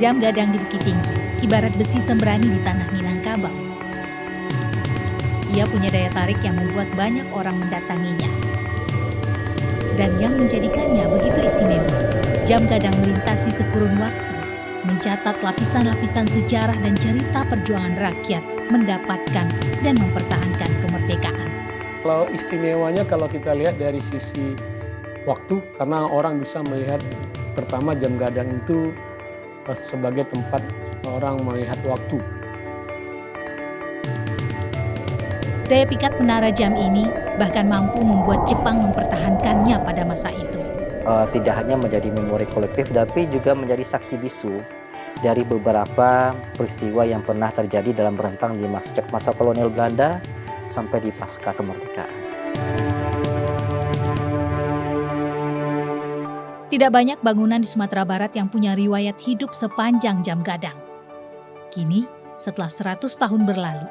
Jam gadang di Bukit Tinggi, ibarat besi sembrani di tanah Minangkabau. Ia punya daya tarik yang membuat banyak orang mendatanginya. Dan yang menjadikannya begitu istimewa, jam gadang melintasi sekurun waktu, mencatat lapisan-lapisan sejarah dan cerita perjuangan rakyat mendapatkan dan mempertahankan kemerdekaan. Kalau istimewanya kalau kita lihat dari sisi waktu, karena orang bisa melihat pertama jam gadang itu sebagai tempat orang melihat waktu. Daya pikat menara jam ini bahkan mampu membuat Jepang mempertahankannya pada masa itu. Tidak hanya menjadi memori kolektif, tapi juga menjadi saksi bisu dari beberapa peristiwa yang pernah terjadi dalam rentang sejak masa kolonial Belanda sampai di pasca kemerdekaan. Tidak banyak bangunan di Sumatera Barat yang punya riwayat hidup sepanjang jam gadang. Kini, setelah 100 tahun berlalu,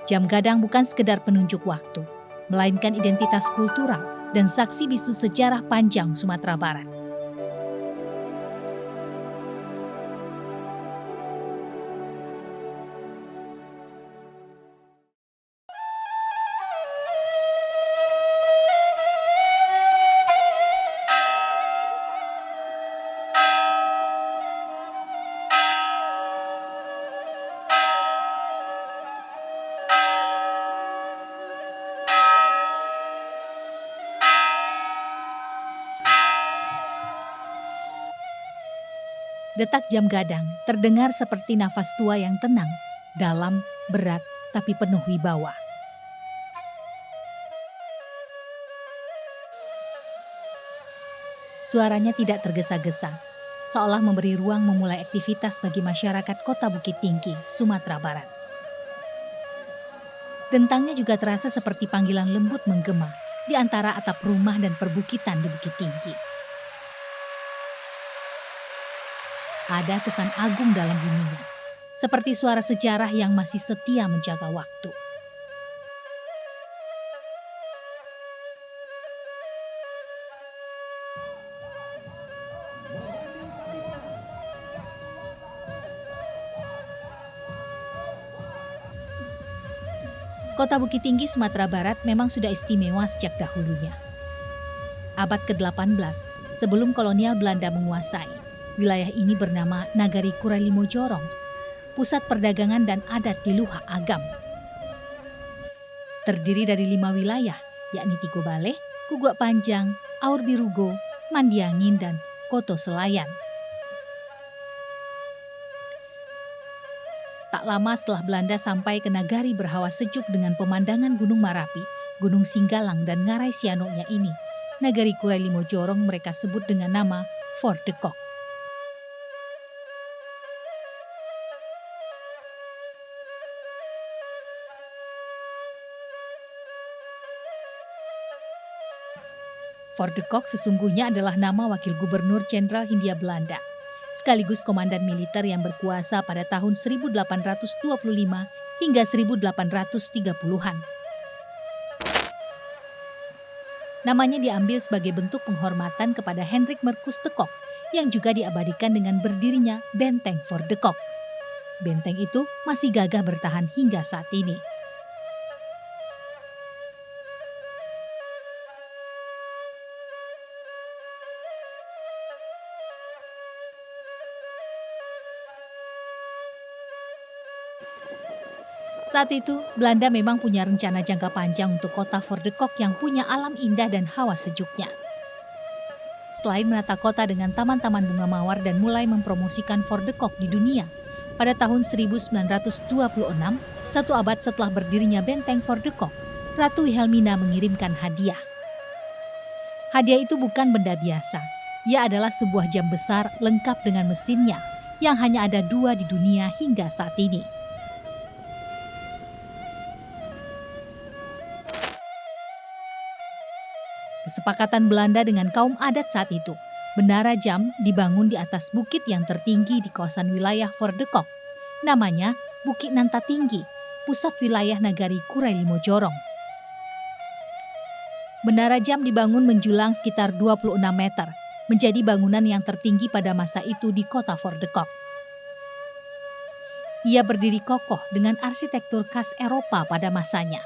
jam gadang bukan sekedar penunjuk waktu, melainkan identitas kultural dan saksi bisu sejarah panjang Sumatera Barat. Detak jam gadang terdengar seperti nafas tua yang tenang, dalam, berat, tapi penuh wibawa. Suaranya tidak tergesa-gesa, seolah memberi ruang memulai aktivitas bagi masyarakat Kota Bukit Tinggi, Sumatera Barat. Dentangnya juga terasa seperti panggilan lembut menggema di antara atap rumah dan perbukitan di Bukit Tinggi. Ada kesan agung dalam bunyinya, seperti suara sejarah yang masih setia menjaga waktu. Kota Bukit Tinggi, Sumatera Barat memang sudah istimewa sejak dahulunya. Abad ke-18, sebelum kolonial Belanda menguasai, wilayah ini bernama Nagari Kuralimo Jorong, pusat perdagangan dan adat di Luha Agam. Terdiri dari 5 wilayah, yakni Tigo Baleh, Kuguak Panjang, Aur Birugo, Mandiangin, dan Koto Selayan. Tak lama setelah Belanda sampai ke Nagari berhawa sejuk dengan pemandangan Gunung Marapi, Gunung Singgalang, dan Ngarai Sianoknya ini, Nagari Kuralimo Jorong mereka sebut dengan nama Fort de Kock. Fort de Kock sesungguhnya adalah nama Wakil Gubernur Jenderal Hindia Belanda, sekaligus komandan militer yang berkuasa pada tahun 1825 hingga 1830-an. Namanya diambil sebagai bentuk penghormatan kepada Hendrik Merkus de Kock yang juga diabadikan dengan berdirinya Benteng Fort de Kock. Benteng itu masih gagah bertahan hingga saat ini. Saat itu, Belanda memang punya rencana jangka panjang untuk kota Fort de Kock yang punya alam indah dan hawa sejuknya. Selain menata kota dengan taman-taman bunga mawar dan mulai mempromosikan Fort de Kock di dunia, pada tahun 1926, 1 abad setelah berdirinya Benteng Fort de Kock, Ratu Wilhelmina mengirimkan hadiah. Hadiah itu bukan benda biasa, ia adalah sebuah jam besar lengkap dengan mesinnya, yang hanya ada 2 di dunia hingga saat ini. Kesepakatan Belanda dengan kaum adat saat itu, menara jam dibangun di atas bukit yang tertinggi di kawasan wilayah Fort de Kock. Namanya Bukit Nanta Tinggi, pusat wilayah Nagari Kuralimo Jorong. Menara jam dibangun menjulang sekitar 26 meter, menjadi bangunan yang tertinggi pada masa itu di kota Fort de Kock. Ia berdiri kokoh dengan arsitektur khas Eropa pada masanya.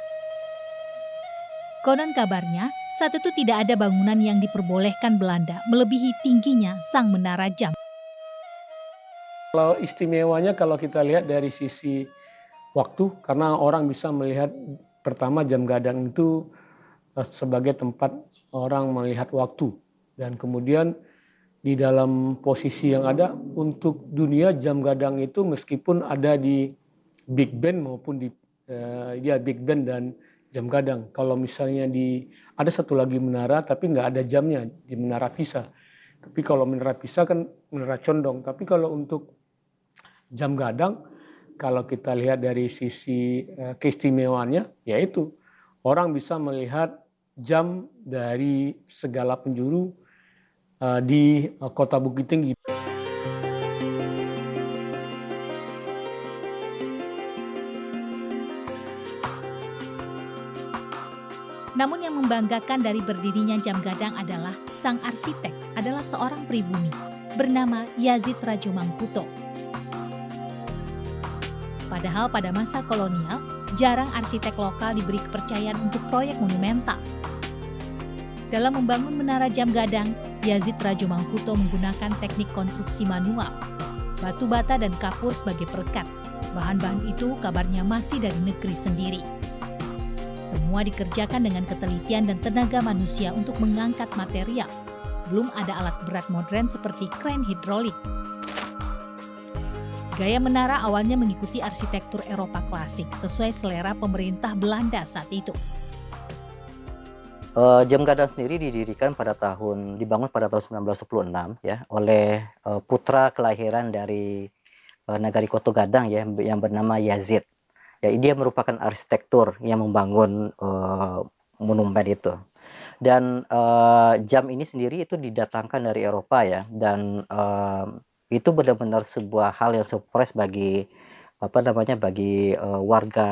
Konon kabarnya, saat itu tidak ada bangunan yang diperbolehkan Belanda melebihi tingginya sang menara jam. Kalau istimewanya kalau kita lihat dari sisi waktu, karena orang bisa melihat pertama jam gadang itu sebagai tempat orang melihat waktu. Dan kemudian di dalam posisi yang ada untuk dunia jam gadang itu meskipun ada di Big Ben maupun di Big Ben dan jam gadang. Kalau misalnya ada satu lagi menara tapi nggak ada jamnya di menara Pisa. Tapi kalau menara Pisa kan menara condong. Tapi kalau untuk jam gadang, kalau kita lihat dari sisi keistimewaannya, yaitu orang bisa melihat jam dari segala penjuru di kota Bukit Tinggi. Namun yang membanggakan dari berdirinya jam gadang adalah sang arsitek adalah seorang pribumi bernama Yazid Rajo Mangkuto. Padahal pada masa kolonial, jarang arsitek lokal diberi kepercayaan untuk proyek monumental. Dalam membangun menara jam gadang, Yazid Rajo Mangkuto menggunakan teknik konstruksi manual, batu bata dan kapur sebagai perekat. Bahan-bahan itu kabarnya masih dari negeri sendiri. Semua dikerjakan dengan ketelitian dan tenaga manusia untuk mengangkat material. Belum ada alat berat modern seperti kren hidrolik. Gaya menara awalnya mengikuti arsitektur Eropa klasik sesuai selera pemerintah Belanda saat itu. Jam gadang sendiri dibangun pada tahun 1916 ya oleh putra kelahiran dari Nagari Koto Gadang ya yang bernama Yazid. Ya, dia merupakan arsitektur yang membangun monumen itu. Dan jam ini sendiri itu didatangkan dari Eropa ya, dan itu benar-benar sebuah hal yang surprise bagi warga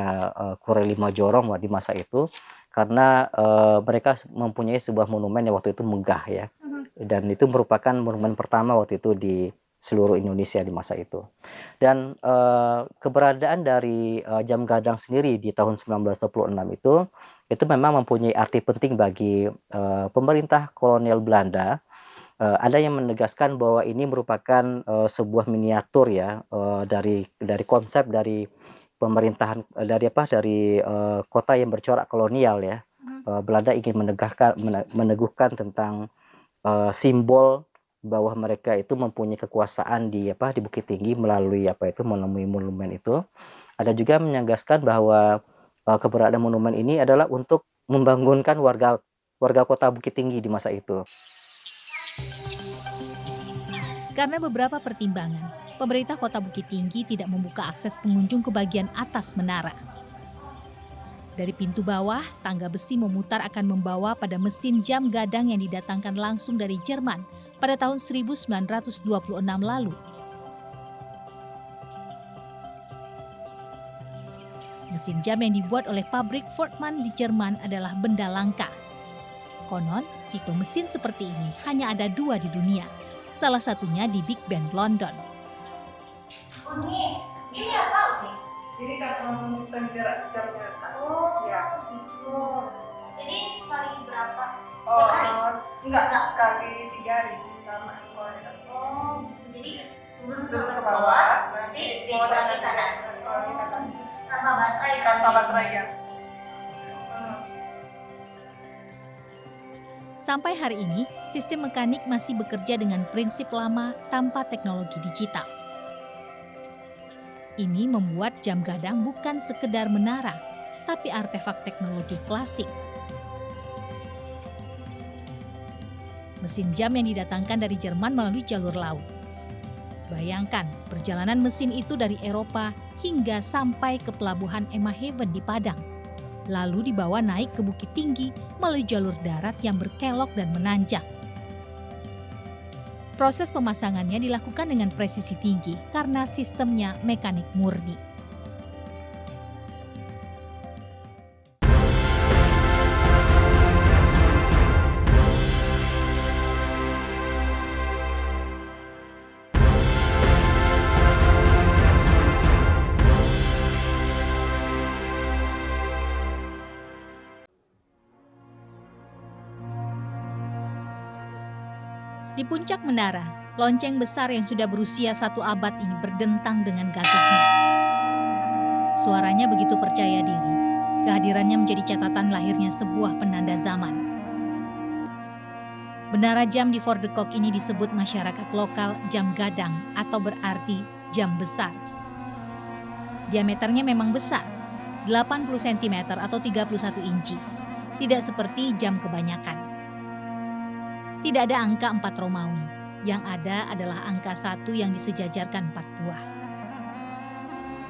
Kurelima Jorong di masa itu, karena mereka mempunyai sebuah monumen yang waktu itu megah ya, dan itu merupakan monumen pertama waktu itu di seluruh Indonesia di masa itu. Dan keberadaan dari jam gadang sendiri di tahun 1926 itu memang mempunyai arti penting bagi pemerintah kolonial Belanda. Ada yang menegaskan bahwa ini merupakan sebuah miniatur ya dari konsep dari pemerintahan dari kota yang bercorak kolonial ya. Belanda ingin meneguhkan tentang simbol bahwa mereka itu mempunyai kekuasaan di Bukit Tinggi melalui monumen itu. Ada juga menegaskan bahwa keberadaan monumen ini adalah untuk membangunkan warga kota Bukit Tinggi di masa itu. Karena beberapa pertimbangan, pemerintah kota Bukit Tinggi tidak membuka akses pengunjung ke bagian atas menara. Dari pintu bawah, tangga besi memutar akan membawa pada mesin jam gadang yang didatangkan langsung dari Jerman pada tahun 1926 lalu. Mesin jam yang dibuat oleh pabrik Fortman di Jerman adalah benda langka. Konon, tipe mesin seperti ini hanya ada 2 di dunia. Salah satunya di Big Ben, London. Ini apa? Ini kan menghitung jarak jamnya. Oh, ya. gitu. Jadi sekali berapa? Oh, Hari? enggak sekali 3 hari. Sama Oh, jadi turun turun ke ke bawah, bawah, nanti di bawah dan ke atas. di atas. Tanpa baterai. Tanpa baterai ya. Sampai hari ini, sistem mekanik masih bekerja dengan prinsip lama tanpa teknologi digital. Ini membuat jam gadang bukan sekedar menara, tapi artefak teknologi klasik. Mesin jam yang didatangkan dari Jerman melalui jalur laut. Bayangkan, perjalanan mesin itu dari Eropa hingga sampai ke pelabuhan Emmahaven di Padang. Lalu dibawa naik ke Bukit Tinggi melalui jalur darat yang berkelok dan menanjak. Proses pemasangannya dilakukan dengan presisi tinggi karena sistemnya mekanik murni. Di puncak menara, lonceng besar yang sudah berusia 1 abad ini berdentang dengan gagahnya. Suaranya begitu percaya diri. Kehadirannya menjadi catatan lahirnya sebuah penanda zaman. Menara jam di Fort de Kock ini disebut masyarakat lokal jam gadang atau berarti jam besar. Diameternya memang besar, 80 cm atau 31 inci. Tidak seperti jam kebanyakan. Tidak ada angka 4 Romawi, yang ada adalah angka 1 yang disejajarkan 4 buah.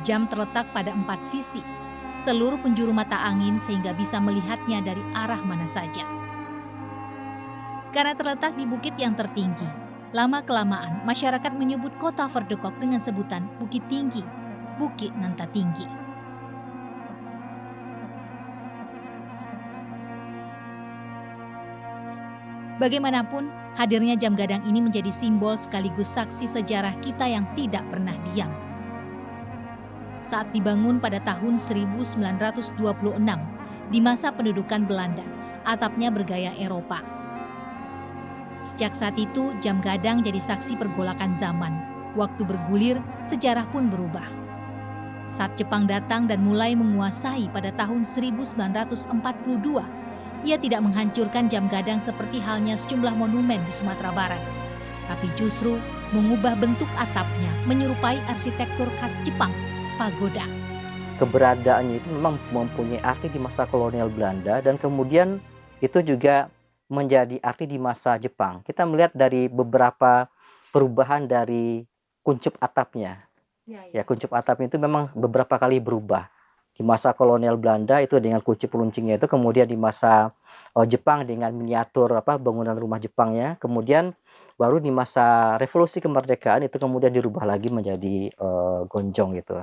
Jam terletak pada 4 sisi, seluruh penjuru mata angin sehingga bisa melihatnya dari arah mana saja. Karena terletak di bukit yang tertinggi, lama-kelamaan masyarakat menyebut kota Fort de Kock dengan sebutan Bukit Tinggi, Bukit Nanta Tinggi. Bagaimanapun, hadirnya jam gadang ini menjadi simbol sekaligus saksi sejarah kita yang tidak pernah diam. Saat dibangun pada tahun 1926 di masa pendudukan Belanda, atapnya bergaya Eropa. Sejak saat itu, jam gadang jadi saksi pergolakan zaman. Waktu bergulir, sejarah pun berubah. Saat Jepang datang dan mulai menguasai pada tahun 1942, ia tidak menghancurkan jam gadang seperti halnya sejumlah monumen di Sumatera Barat, tapi justru mengubah bentuk atapnya menyerupai arsitektur khas Jepang, pagoda. Keberadaannya itu memang mempunyai arti di masa kolonial Belanda dan kemudian itu juga menjadi arti di masa Jepang. Kita melihat dari beberapa perubahan dari kuncup atapnya. Ya, kuncup atapnya itu memang beberapa kali berubah. Di masa kolonial Belanda itu dengan kuncup runcingnya itu, kemudian di masa Jepang dengan miniatur bangunan rumah Jepangnya, kemudian baru di masa revolusi kemerdekaan itu kemudian dirubah lagi menjadi gonjong gitu.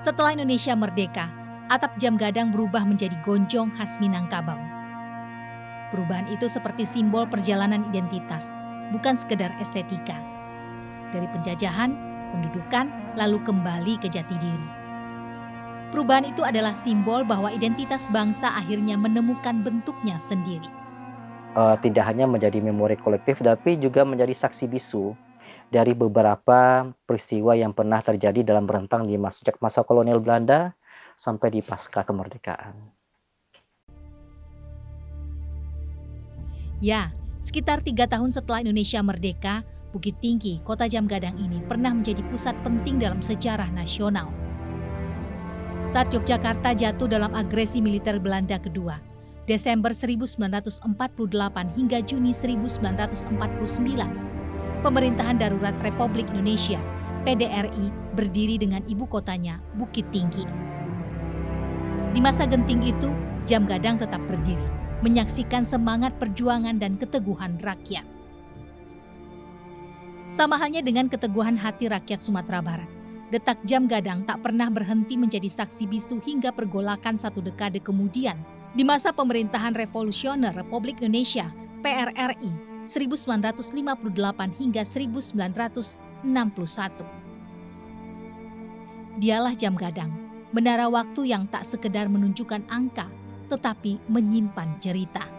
Setelah Indonesia merdeka, atap jam gadang berubah menjadi gonjong khas Minangkabau. Perubahan itu seperti simbol perjalanan identitas, bukan sekedar estetika. Dari penjajahan, pendudukan, lalu kembali ke jati diri. Perubahan itu adalah simbol bahwa identitas bangsa akhirnya menemukan bentuknya sendiri. Tidak hanya menjadi memori kolektif, tapi juga menjadi saksi bisu dari beberapa peristiwa yang pernah terjadi dalam rentang sejak masa kolonial Belanda sampai di pasca kemerdekaan. Ya, sekitar 3 tahun setelah Indonesia merdeka, Bukit Tinggi, kota jam gadang ini pernah menjadi pusat penting dalam sejarah nasional. Saat Yogyakarta jatuh dalam agresi militer Belanda kedua, Desember 1948 hingga Juni 1949, pemerintahan darurat Republik Indonesia, PDRI, berdiri dengan ibu kotanya, Bukit Tinggi. Di masa genting itu, jam gadang tetap berdiri, menyaksikan semangat perjuangan dan keteguhan rakyat. Sama halnya dengan keteguhan hati rakyat Sumatera Barat, detak jam gadang tak pernah berhenti menjadi saksi bisu hingga pergolakan 1 dekade kemudian di masa pemerintahan revolusioner Republik Indonesia, PRRI, 1958 hingga 1961. Dialah jam gadang, menara waktu yang tak sekedar menunjukkan angka, tetapi menyimpan cerita.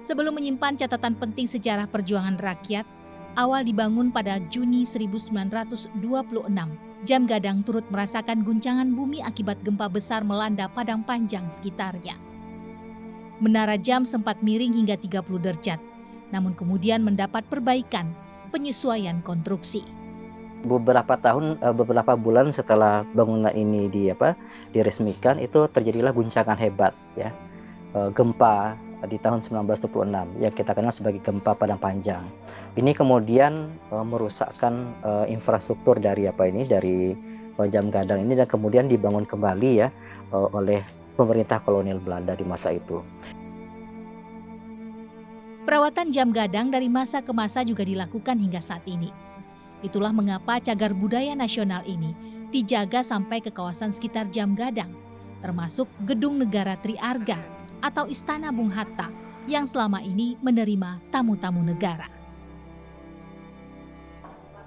Sebelum menyimpan catatan penting sejarah perjuangan rakyat, awal dibangun pada Juni 1926, jam gadang turut merasakan guncangan bumi akibat gempa besar melanda Padang Panjang sekitarnya. Menara jam sempat miring hingga 30 derajat, namun kemudian mendapat perbaikan, penyesuaian konstruksi. Beberapa bulan setelah bangunan ini diresmikan, itu terjadilah guncangan hebat ya. Gempa di tahun 1926 yang kita kenal sebagai gempa Padang Panjang. Ini kemudian merusakkan infrastruktur dari jam gadang ini dan kemudian dibangun kembali ya oleh pemerintah kolonial Belanda di masa itu. Perawatan jam gadang dari masa ke masa juga dilakukan hingga saat ini. Itulah mengapa cagar budaya nasional ini dijaga sampai ke kawasan sekitar jam gadang, termasuk Gedung Negara Triarga atau Istana Bung Hatta yang selama ini menerima tamu-tamu negara.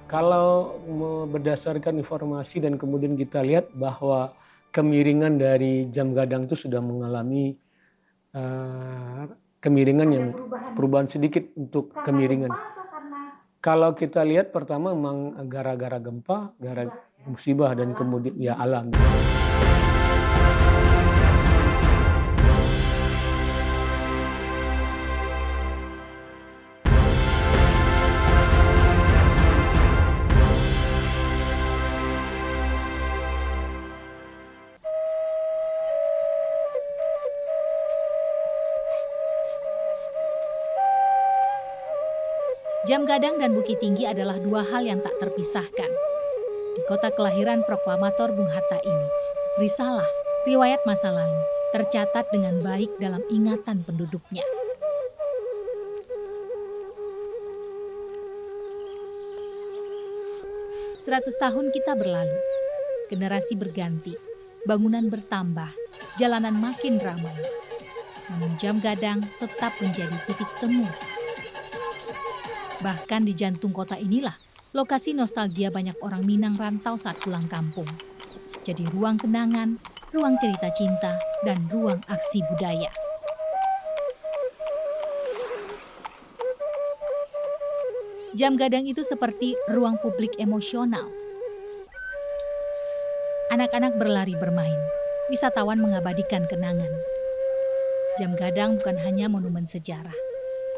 Kalau berdasarkan informasi dan kemudian kita lihat bahwa kemiringan dari jam gadang itu sudah mengalami kemiringan yang perubahan sedikit untuk kemiringan. Kalau kita lihat pertama memang gara-gara gempa, gara musibah dan kemudian ya alam. Jam gadang dan Bukit Tinggi adalah dua hal yang tak terpisahkan. Di kota kelahiran proklamator Bung Hatta ini, risalah, riwayat masa lalu, tercatat dengan baik dalam ingatan penduduknya. Seratus tahun kita berlalu, generasi berganti, bangunan bertambah, jalanan makin ramai. Namun jam gadang tetap menjadi titik temu. Bahkan di jantung kota inilah, lokasi nostalgia banyak orang Minang rantau saat pulang kampung. Jadi ruang kenangan, ruang cerita cinta, dan ruang aksi budaya. Jam gadang itu seperti ruang publik emosional. Anak-anak berlari bermain, wisatawan mengabadikan kenangan. Jam gadang bukan hanya monumen sejarah.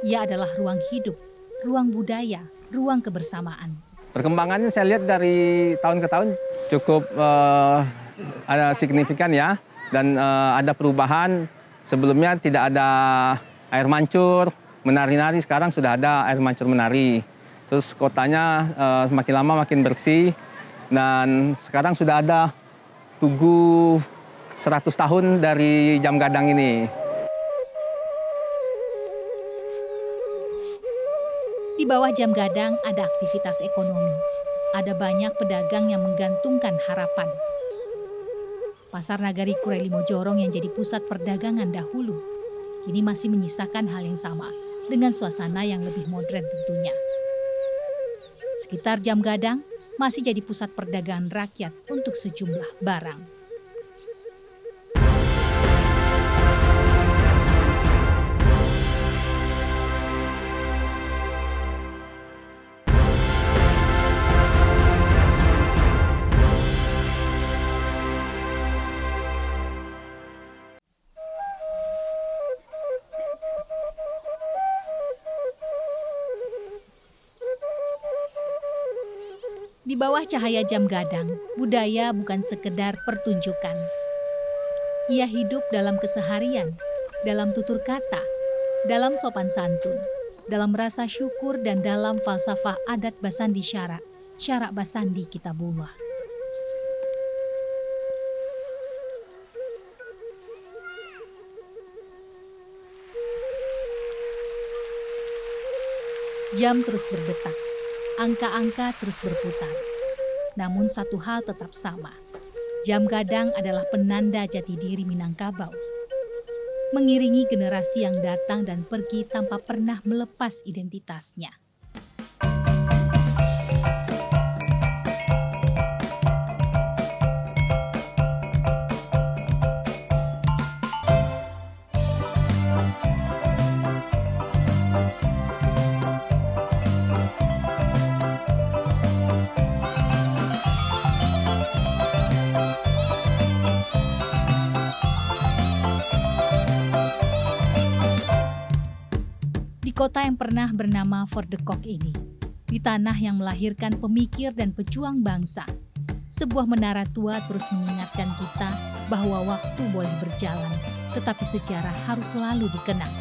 Ia adalah ruang hidup, ruang budaya, ruang kebersamaan. Perkembangannya saya lihat dari tahun ke tahun cukup ada signifikan ya, dan ada perubahan. Sebelumnya tidak ada air mancur, menari-nari, sekarang sudah ada air mancur menari. Terus kotanya makin lama makin bersih, dan sekarang sudah ada tugu 100 tahun dari jam gadang ini. Di bawah jam gadang ada aktivitas ekonomi. Ada banyak pedagang yang menggantungkan harapan. Pasar Nagari Kurelimo Jorong yang jadi pusat perdagangan dahulu, kini masih menyisakan hal yang sama dengan suasana yang lebih modern tentunya. Sekitar jam gadang masih jadi pusat perdagangan rakyat untuk sejumlah barang. Di bawah cahaya jam gadang, budaya bukan sekedar pertunjukan. Ia hidup dalam keseharian, dalam tutur kata, dalam sopan santun, dalam rasa syukur dan dalam falsafah adat Basandi Syarak, Syarak Basandi Kitabullah. Jam terus berdetak. Angka-angka terus berputar. Namun satu hal tetap sama. Jam gadang adalah penanda jati diri Minangkabau. Mengiringi generasi yang datang dan pergi tanpa pernah melepas identitasnya. Di kota yang pernah bernama Fort de Kock ini, di tanah yang melahirkan pemikir dan pejuang bangsa, sebuah menara tua terus mengingatkan kita bahwa waktu boleh berjalan, tetapi sejarah harus selalu dikenang.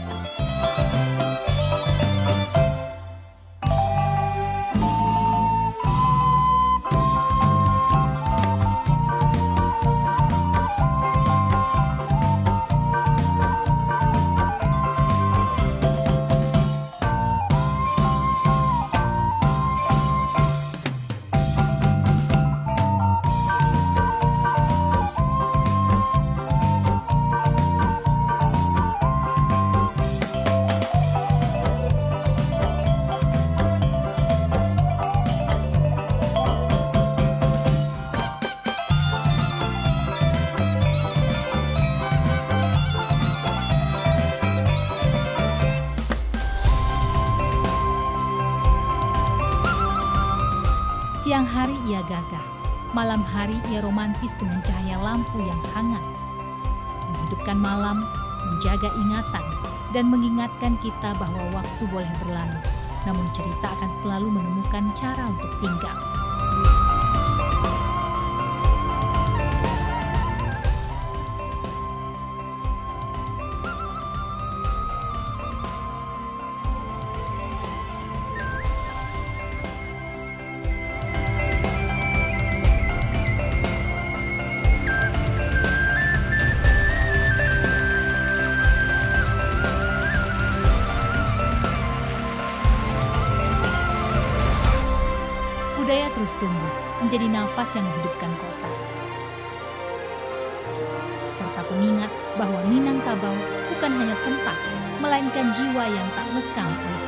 Siang hari ia gagah, malam hari ia romantis dengan cahaya lampu yang hangat. Menghidupkan malam, menjaga ingatan, dan mengingatkan kita bahwa waktu boleh berlalu, namun cerita akan selalu menemukan cara untuk tinggal. Budaya terus tumbuh menjadi nafas yang menghidupkan kota. Serta pengingat bahwa Minangkabau bukan hanya tempat, melainkan jiwa yang tak lekang oleh